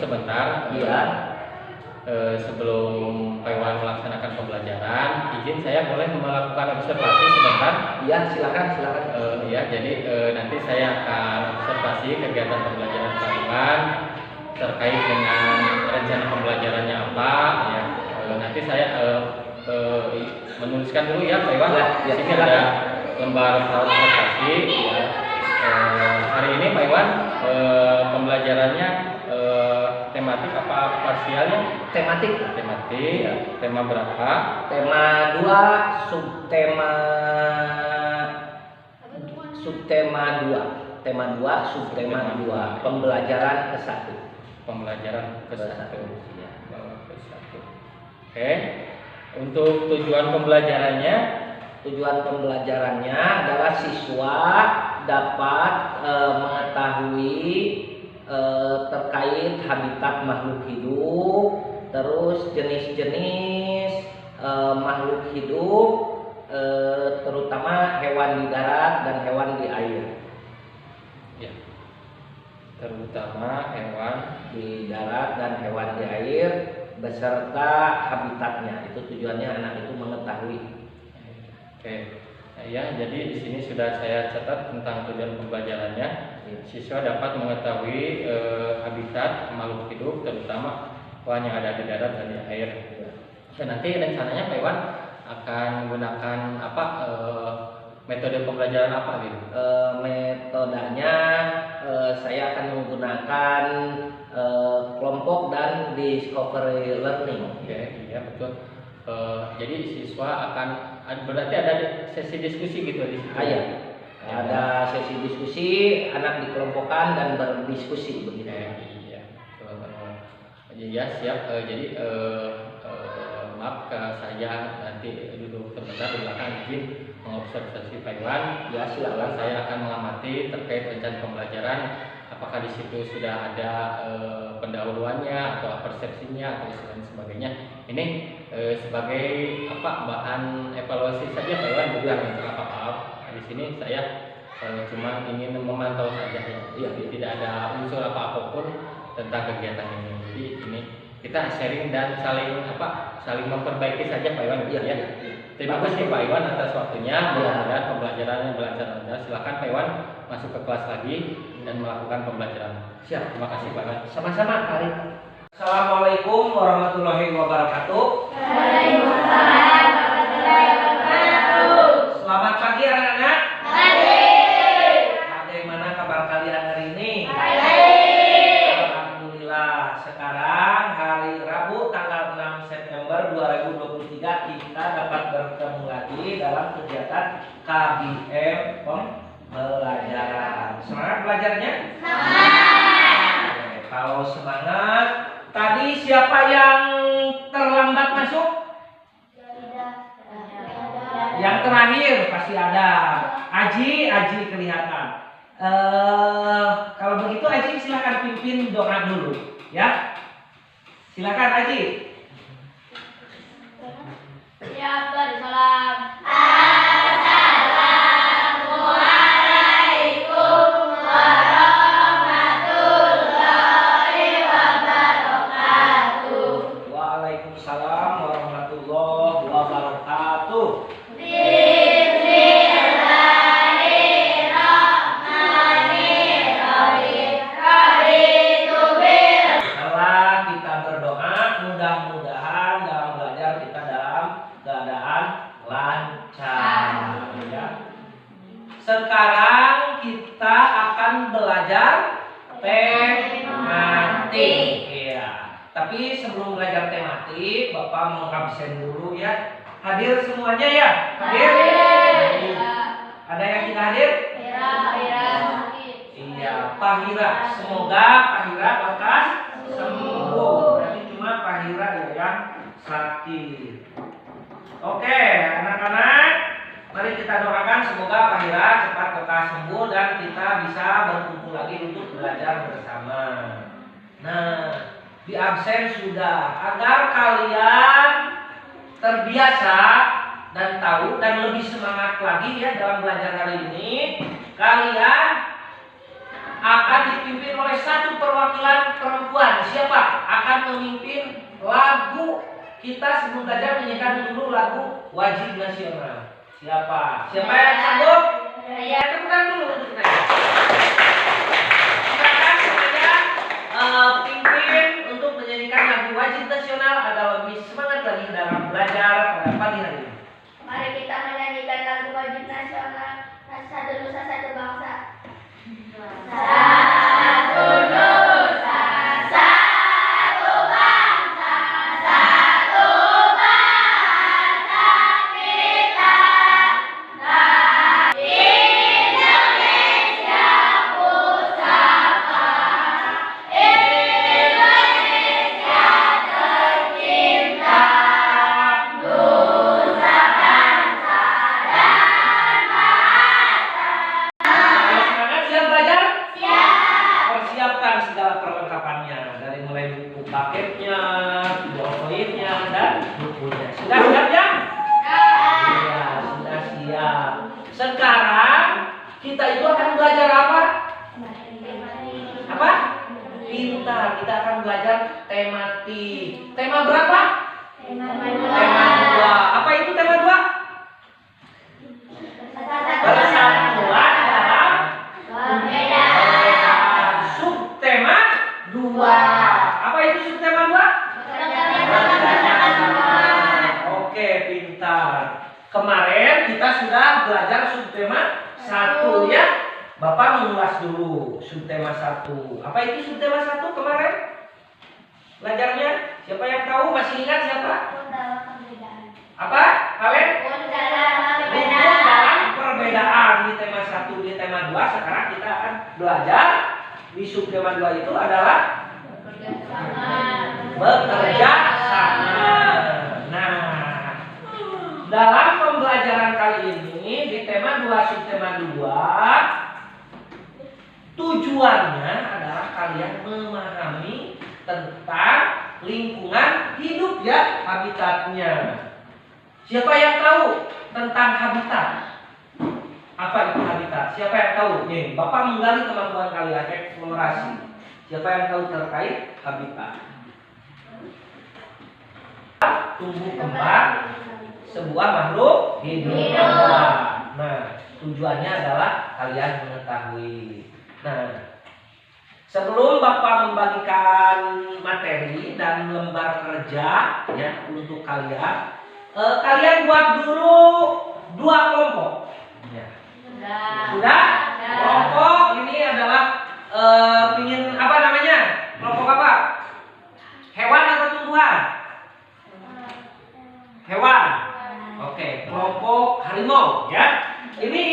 sebentar. Iya. Sebelum Pak Iwan melaksanakan pembelajaran, izin saya boleh melakukan observasi sebentar? Iya, silakan. Ya, jadi nanti saya akan observasi kegiatan pembelajaran Pak Iwan terkait dengan rencana pembelajarannya apa. Ya, nanti saya menuliskan dulu ya Pak Iwan. Ya, di sini ada lembar observasi. Ya. Hari ini Pak Iwan pembelajarannya tematik apa parsialnya? Tematik. Ya. Tema berapa? Tema 2, subtema 2. Tema 2, subtema 2. Pembelajaran ke-1. Pembelajaran ke-1. Ya. Oke. Untuk tujuan pembelajarannya adalah siswa dapat mengetahui terkait habitat makhluk hidup, terus jenis-jenis makhluk hidup, terutama hewan di darat dan hewan di air. Ya. Terutama hewan Di darat dan hewan di air beserta habitatnya. Itu tujuannya anak itu mengetahui. Oke. Ya, jadi di sini sudah saya catat tentang tujuan pembelajarannya. Siswa dapat mengetahui habitat makhluk hidup, terutama hewan yang ada di darat dan di air. Dan nanti rencananya Pak Iwan akan menggunakan apa metode pembelajaran apa gitu? Metodenya saya akan menggunakan kelompok dan discovery learning. Oke, iya betul. Jadi siswa akan berarti ada sesi diskusi gitu di situ. Iya. Ada sesi diskusi, anak dikelompokkan dan berdiskusi begitu. Iya. Iya siap. Jadi maaf saya nanti duduk sebentar di belakang izin mengobservasi Pak Iwan. Ya, silakan. Saya akan mengamati terkait rencana pembelajaran. Apakah di situ sudah ada pendahuluannya atau persepsinya atau lain sebagainya. Ini sebagai bahan evaluasi saja Pak Iwan, bukan untuk apa-apa. Di sini saya cuma ingin memantau saja ya. Jadi tidak ada unsur apapun tentang kegiatan ini. Jadi ini kita sharing dan saling memperbaiki saja Pak Iwan. Iya. Terima kasih Pak Iwan atas waktunya. Mudah-mudahan pembelajarannya berlancar. Silakan Pak Iwan masuk ke kelas lagi dan melakukan pembelajaran. Siap. Terima kasih Pak Iwan. Sama-sama, Karin. Assalamualaikum warahmatullahi wabarakatuh. Waalaikumsalam warahmatullahi wabarakatuh. Selamat pagi anak-anak. Baik. Bagaimana kabar kalian hari ini? Baik. Alhamdulillah. Sekarang hari Rabu tanggal 6 September 2023 kita dapat bertemu lagi dalam kegiatan KBM pembelajaran. Semangat belajarnya? Semangat. Oke, kalau semangat, tadi siapa yang terlambat masuk? Yang terakhir pasti ada. Aji kelihatan. Kalau begitu Aji silakan pimpin doa dulu, ya. Silakan Aji. Ya, salam. Assalamualaikum warahmatullahi wabarakatuh. Waalaikumsalam warahmatullahi wabarakatuh. Setelah kita berdoa, mudah-mudahan dalam belajar kita dalam keadaan lancar, ya. Sekarang kita akan belajar tematik, ya. Tapi sebelum belajar tematik, Bapak mengabsen dulu ya. Hadir semuanya ya? Hadir? Ada yang tidak hadir? Iya, Pahira. Semoga Pahira lekas sembuh. Berarti cuma Pahira ya yang sakit. Oke, anak-anak, mari kita doakan semoga Pahira cepat lekas sembuh dan kita bisa berkumpul lagi untuk belajar bersama. Nah, di absen sudah, agar kalian terbiasa dan tahu dan lebih semangat lagi ya dalam belajar hari ini. Kalian akan dipimpin oleh satu perwakilan perempuan. Siapa? akan memimpin lagu. Kita sebelum belajar menyanyikan dulu lagu wajib nasional. Siapa? Siapa yang sanggup? Saya. Tepukan dulu untuk saya. Silakan semuanya pimpin untuk menyanyikan lagu wajib nasional agar lebih semangat lagi dalam belajar pada pagi hari ini. Mari kita menyanyikan lagu wajib nasional. Satu nusa satu bangsa. Satu nusa satu bangsa. Satu bangsa kita. Indonesia pusaka. Indonesia tercinta. Nusa bangsa dan bahasa. Ayo semangat, siap belajar? Siap. Persiapkan segala perlengkapannya dari mulai buku paketnya, powerpointnya dan bukunya. Sudah siap ya? Ya, sudah siap. Sekarang kita itu akan belajar apa? Apa? Pintar. Kita akan belajar tematik. Tema berapa? Tema 2. Apa itu tema 2? Persatuan dalam perbedaan. Subtema 2. Apa itu subtema 2? Oke, pintar. Kemarin kita sudah belajar subtema 1 ya. Bapak mengulas dulu subtema 1. Apa itu subtema 1 kemarin? Belajarnya? Siapa yang tahu? Masih ingat siapa? Apa? Kalian? Unggul dalam perbedaan di tema 1, di tema 2. Sekarang kita akan belajar di subtema 2 itu adalah bekerja sama. Nah, dalam pembelajaran kali ini di tema 2 subtema 2 tujuannya adalah kalian memahami tentang lingkungan hidup ya, habitatnya. Siapa yang tahu tentang habitat? Apa itu habitat? Siapa yang tahu? Nih, Bapak menggali kemampuan kalian eksplorasi. Siapa yang tahu terkait habitat? Tumbuh kembang sebuah makhluk hidup. Nah, tujuannya adalah kalian mengetahui. Nah, sebelum Bapak membagikan materi dan lembar kerja ya untuk kalian, kalian buat dulu 2 kelompok. Ya. Sudah? Kelompok ini adalah ingin apa namanya? Kelompok apa? Hewan atau tumbuhan? Hewan. Oke, kelompok harimau ya. Ini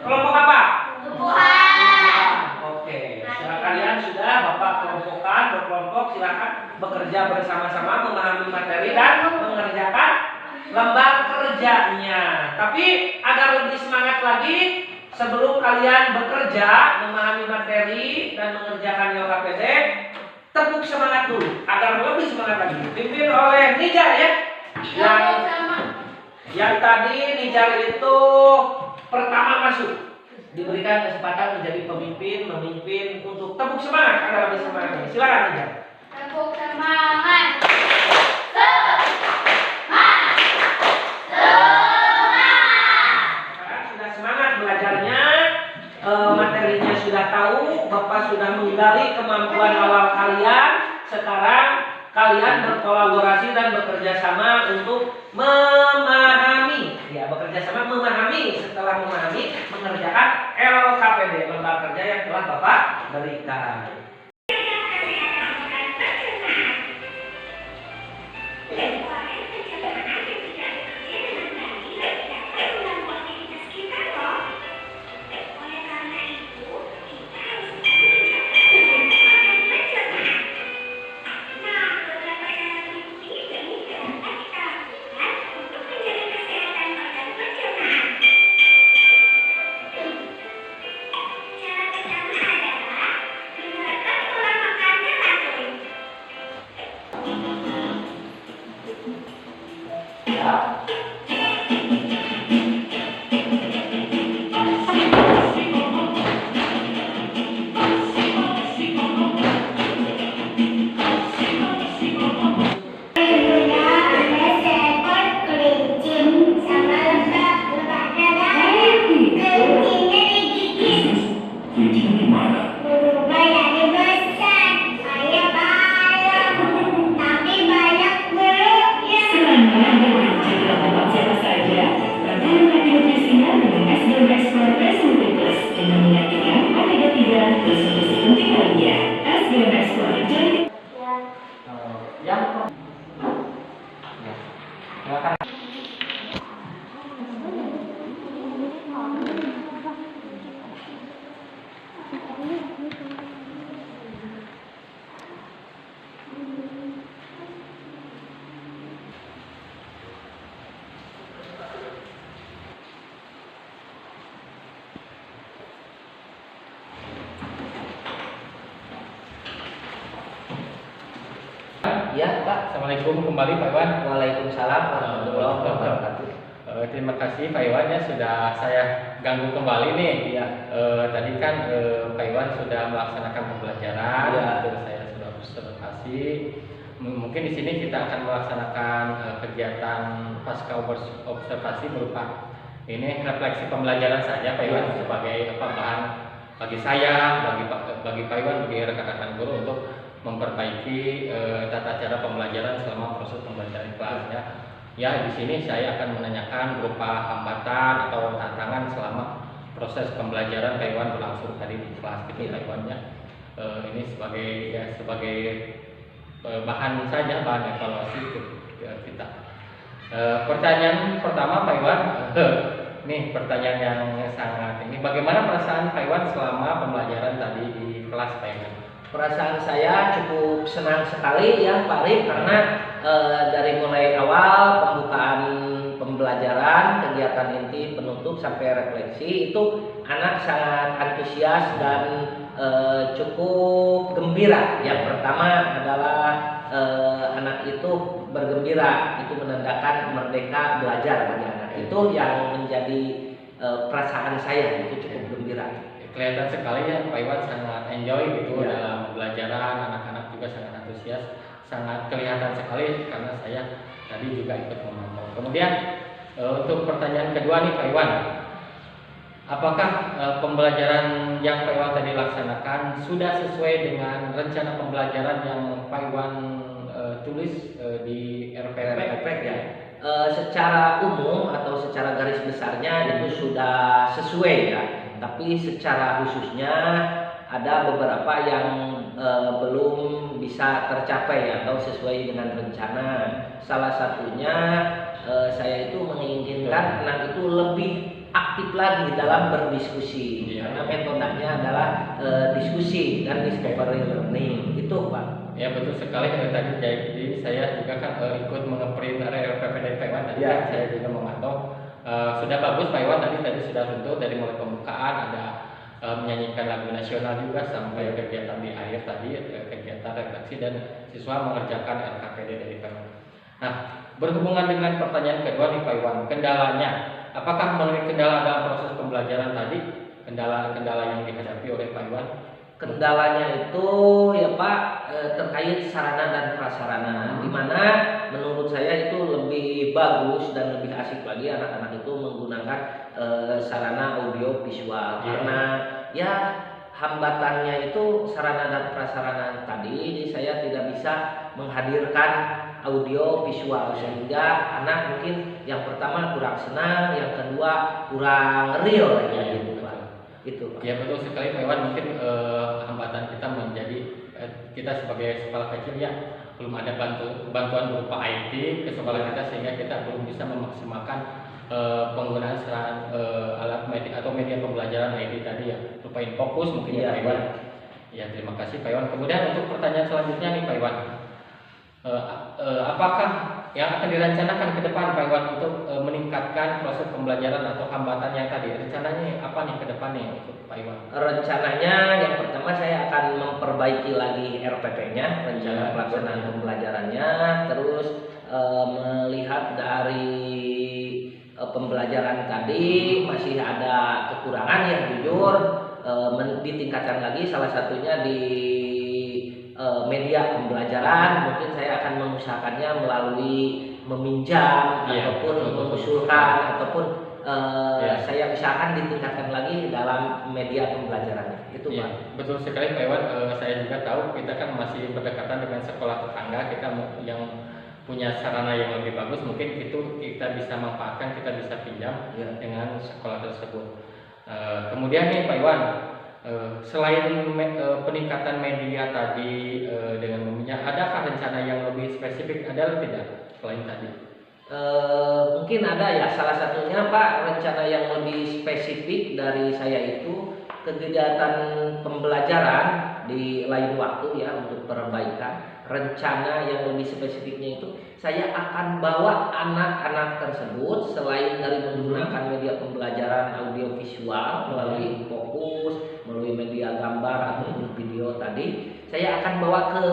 kelompok apa? Tumbuhan. Oke, setelah kalian sudah Bapak kelompokkan, berkelompok, silakan bekerja bersama-sama memahami materi dan mengerjakan lembar kerjanya. Tapi agar lebih semangat lagi, sebelum kalian bekerja memahami materi dan mengerjakan LKPD, tepuk semangat dulu agar lebih semangat lagi. Dipimpin oleh Nijar ya. Yang tadi Nijar itu pertama masuk, diberikan kesempatan menjadi pemimpin, memimpin untuk tepuk semangat agar lebih semangat. Silakan Nijar. Tepuk semangat. Sekarang sudah semangat belajarnya, materinya sudah tahu, Bapak sudah menggali kemampuan awal kalian. Sekarang kalian berkolaborasi dan bekerja sama untuk memahami, ya bekerja sama memahami. Setelah memahami, mengerjakan LKPD, lembar kerja yang telah Bapak berikan. Cara pertama adalah Yang ya, silakan. Ya, Pak. Assalamualaikum kembali Pak Iwan. Waalaikumsalam warahmatullahi wabarakatuh. Terima kasih Pak Iwan ya sudah saya ganggu kembali nih. Iya. Tadi kan Pak Iwan sudah melaksanakan pembelajaran, Iya. terus saya sudah observasi. Mungkin di sini kita akan melaksanakan kegiatan pasca observasi berupa ini refleksi pembelajaran saja Pak Iwan Iya. sebagai bahan bagi saya, bagi Pak Iwan, bagi rekan-rekan guru untuk memperbaiki tata cara pembelajaran selama proses pembelajaran kelasnya. Ya, di sini saya akan menanyakan berupa hambatan atau tantangan selama proses pembelajaran Pak Iwan berlangsung tadi di kelas gitu Pak Iwan ya. Ini sebagai bahan saja, bahan evaluasi kita. Pertanyaan pertama Pak Iwan, nih pertanyaan yang sangat ini, bagaimana perasaan Pak Iwan selama pembelajaran tadi di kelas Pak Iwan? Perasaan saya cukup senang sekali ya Pak Rif, karena dari mulai awal pembukaan pembelajaran, kegiatan inti, penutup sampai refleksi itu anak sangat antusias dan cukup gembira. Yang pertama adalah anak itu bergembira, itu menandakan merdeka belajar bagi anak. Itu yang menjadi perasaan saya, itu cukup gembira. Kelihatan sekali ya Pak Iwan sangat enjoy gitu Ya. dalam pembelajaran, anak-anak juga sangat antusias, sangat kelihatan sekali karena saya tadi juga ikut memantau. Kemudian untuk pertanyaan kedua nih Pak Iwan, apakah pembelajaran yang Pak Iwan tadi laksanakan sudah sesuai dengan rencana pembelajaran yang Pak Iwan tulis di RPP ya? Secara umum atau secara garis besarnya itu sudah sesuai ya. Tapi secara khususnya ada beberapa yang belum bisa tercapai atau sesuai dengan rencana. Salah satunya saya itu menginginkan anak itu lebih aktif lagi dalam berdiskusi. Karena metodenya adalah diskusi dan discovery learning. Itu Pak. Ya betul sekali tadi, jadi saya juga kan ikut mengeprint RPP dari Pak Iwan tadi Ya. kan saya juga memantau. Sudah bagus Pak Iwan tadi sudah tentu dari mulai pembukaan ada menyanyikan lagu nasional juga sampai kegiatan di akhir tadi kegiatan refleksi dan siswa mengerjakan LKPD dari Pak Iwan. Nah, berhubungan dengan pertanyaan kedua nih Pak Iwan, kendalanya apakah menemui kendala dalam proses pembelajaran tadi, kendala-kendala yang dihadapi oleh Pak Iwan? Kendalanya itu ya Pak terkait sarana dan prasarana, di mana menurut saya itu lebih bagus dan lebih asik lagi anak-anak itu menggunakan sarana audio visual. Karena ya hambatannya itu sarana dan prasarana tadi saya tidak bisa menghadirkan audio visual, sehingga anak mungkin yang pertama kurang senang, yang kedua kurang real ya gitu Pak. Itu Pak. Ya betul sekali Pak Iwan, mungkin hambatan kita menjadi kita sebagai sekolah kecil ya belum ada bantuan berupa IT ke sekolah kita, sehingga kita belum bisa memaksimalkan penggunaan alat media atau media pembelajaran IT tadi ya, berupa Infocus mungkin ya Pak Iwan. Ya terima kasih Pak Iwan. Kemudian untuk pertanyaan selanjutnya nih Pak Iwan, apakah yang akan direncanakan ke depan Pak Iwan untuk meningkatkan proses pembelajaran atau hambatan yang tadi? Rencananya apa nih ke depan nih untuk Pak Iwan? Rencananya yang pertama saya akan memperbaiki lagi RPP-nya, rencana pelaksanaan pembelajarannya, terus melihat dari pembelajaran tadi masih ada kekurangan ya jujur, ditingkatkan lagi, salah satunya di media pembelajaran. Mungkin saya akan mengusahakannya melalui meminjam ataupun mengusulkan ataupun saya usahakan ditingkatkan lagi dalam media pembelajarannya. Itu Pak. Betul sekali Pak Iwan. Saya juga tahu kita kan masih berdekatan dengan sekolah tetangga kita yang punya sarana yang lebih bagus, mungkin itu kita bisa manfaatkan, kita bisa pinjam dengan sekolah tersebut. Kemudian nih Pak Iwan, Selain peningkatan media tadi dengan mempunyai, adakah rencana yang lebih spesifik, ada tidak selain tadi? Mungkin ada ya, salah satunya Pak, rencana yang lebih spesifik dari saya itu kegiatan pembelajaran di lain waktu ya, untuk perbaikan. Rencana yang lebih spesifiknya itu saya akan bawa anak-anak tersebut selain dari menggunakan media pembelajaran audiovisual melalui fokus, melalui media gambar ataupun video tadi, saya akan bawa ke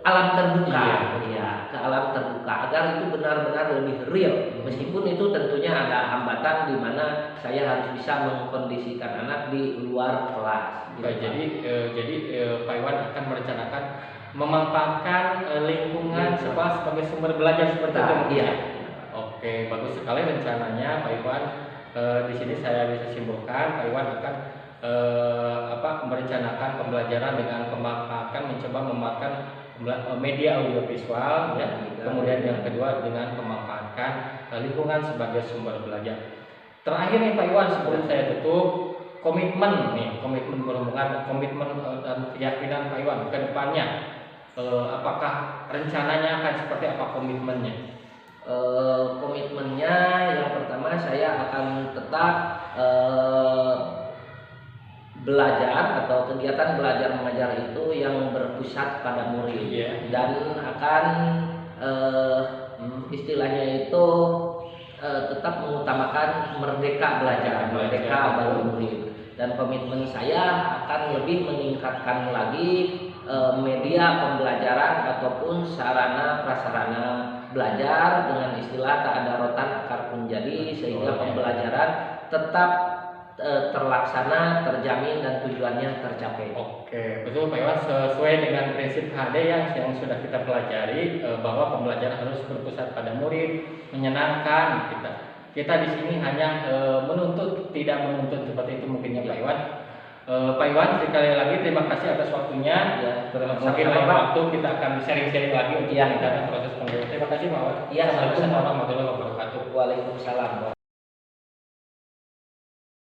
alam terbuka, ya, ke alam terbuka agar itu benar-benar lebih real. Meskipun itu tentunya ada hambatan di mana saya harus bisa mengkondisikan anak di luar kelas. Baik, jadi Pak Iwan akan merencanakan memanfaatkan lingkungan sekolah sebagai sumber belajar seperti itu. Iya. Oke, bagus sekali rencananya Pak Iwan. Di sini saya bisa simpulkan Pak Iwan akan merencanakan pembelajaran dengan mencoba memanfaatkan media audiovisual, ya. Kemudian yang kedua dengan memanfaatkan lingkungan sebagai sumber belajar. Terakhir nih Pak Iwan, sebelum saya tutup, komitmen berhubungan dan keyakinan Pak Iwan ke depannya, apakah rencananya akan seperti apa komitmennya? Komitmennya yang pertama saya akan tetap belajar atau kegiatan belajar mengajar itu yang berpusat pada murid, dan akan istilahnya itu tetap mengutamakan merdeka belajar, merdeka bagi murid. Dan komitmen saya akan lebih meningkatkan lagi media pembelajaran ataupun sarana prasarana belajar dengan istilah tak ada rotan akar pun jadi, sehingga pembelajaran tetap terlaksana, terjamin, dan tujuannya tercapai. Oke, betul Pak Iwan, sesuai dengan prinsip HD yang sudah kita pelajari, bahwa pembelajaran harus berpusat pada murid, menyenangkan. Kita di sini hanya menuntut, tidak menuntut, seperti itu mungkinnya Pak Iwan. Pak Iwan, sekali lagi terima kasih atas waktunya. Ya, Mungkin lain waktu kita akan sharing-sharing lagi untuk meningkatkan proses pembelajaran. Terima kasih Pak Iwan. Iya, Assalamualaikum warahmatullahi wabarakatuh. Waalaikumsalam.